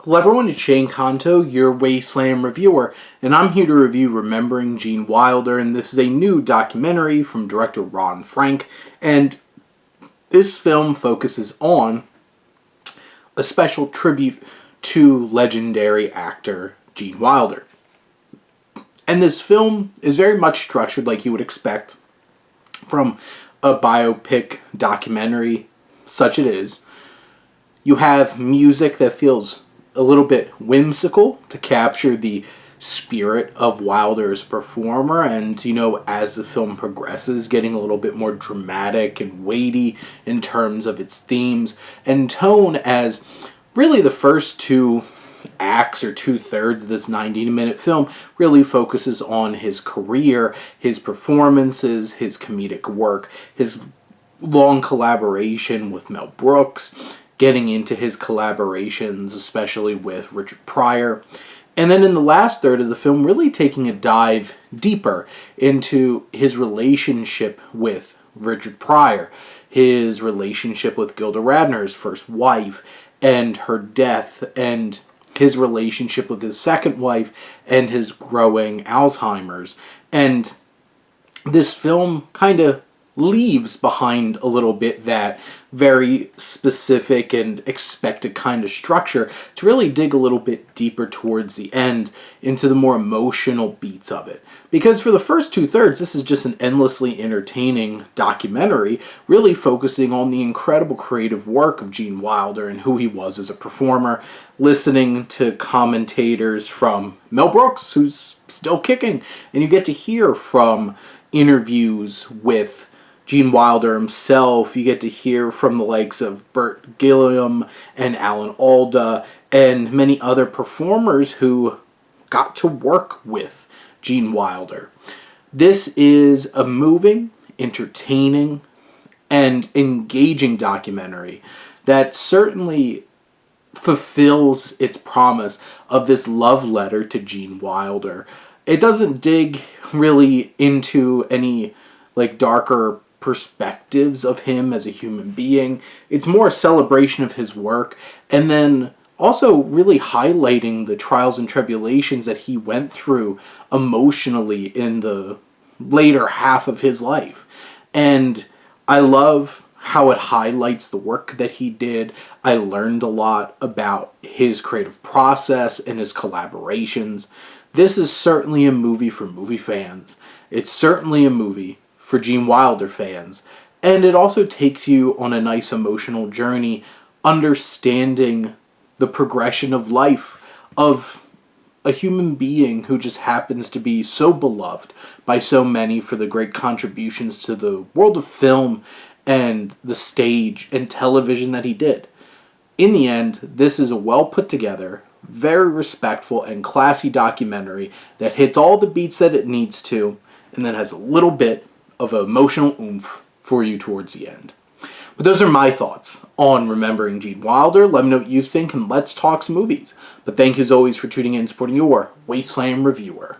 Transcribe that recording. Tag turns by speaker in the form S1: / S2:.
S1: Hello everyone, it's Shane Kanto, your Wasteland reviewer, and I'm here to review Remembering Gene Wilder, and this is a new documentary from director Ron Frank, and this film focuses on a special tribute to legendary actor Gene Wilder. And this film is very much structured like you would expect from a biopic documentary, such it is. You have music that feels a little bit whimsical to capture the spirit of Wilder as a performer, and as the film progresses, getting a little bit more dramatic and weighty in terms of its themes and tone, as really the first two acts or 2/3 of this 90-minute film really focuses on his career, his performances, his comedic work, his long collaboration with Mel Brooks, getting into his collaborations, especially with Richard Pryor. And then in the last third of the film, really taking a dive deeper into his relationship with Richard Pryor, his relationship with Gilda Radner, his first wife, and her death, and his relationship with his second wife, and his growing Alzheimer's. And this film kind of leaves behind a little bit that very specific and expected kind of structure to really dig a little bit deeper towards the end into the more emotional beats of it. Because for the first 2/3, this is just an endlessly entertaining documentary, really focusing on the incredible creative work of Gene Wilder and who he was as a performer, listening to commentators from Mel Brooks, who's still kicking, and you get to hear from interviews with Gene Wilder himself. You get to hear from the likes of Burt Gilliam and Alan Alda and many other performers who got to work with Gene Wilder. This is a moving, entertaining, and engaging documentary that certainly fulfills its promise of this love letter to Gene Wilder. It doesn't dig really into any darker perspectives of him as a human being. It's more a celebration of his work, and then also really highlighting the trials and tribulations that he went through emotionally in the later half of his life. And I love how it highlights the work that he did. I learned a lot about his creative process and his collaborations. This is certainly a movie for movie fans. It's certainly a movie for Gene Wilder fans, and it also takes you on a nice emotional journey, understanding the progression of life of a human being who just happens to be so beloved by so many for the great contributions to the world of film and the stage and television that he did. In the end, this is a well put together, very respectful and classy documentary that hits all the beats that it needs to, and then has a little bit of emotional oomph for you towards the end. But those are my thoughts on Remembering Gene Wilder. Let me know what you think, and let's talk some movies. But thank you as always for tuning in and supporting your Wasteland reviewer.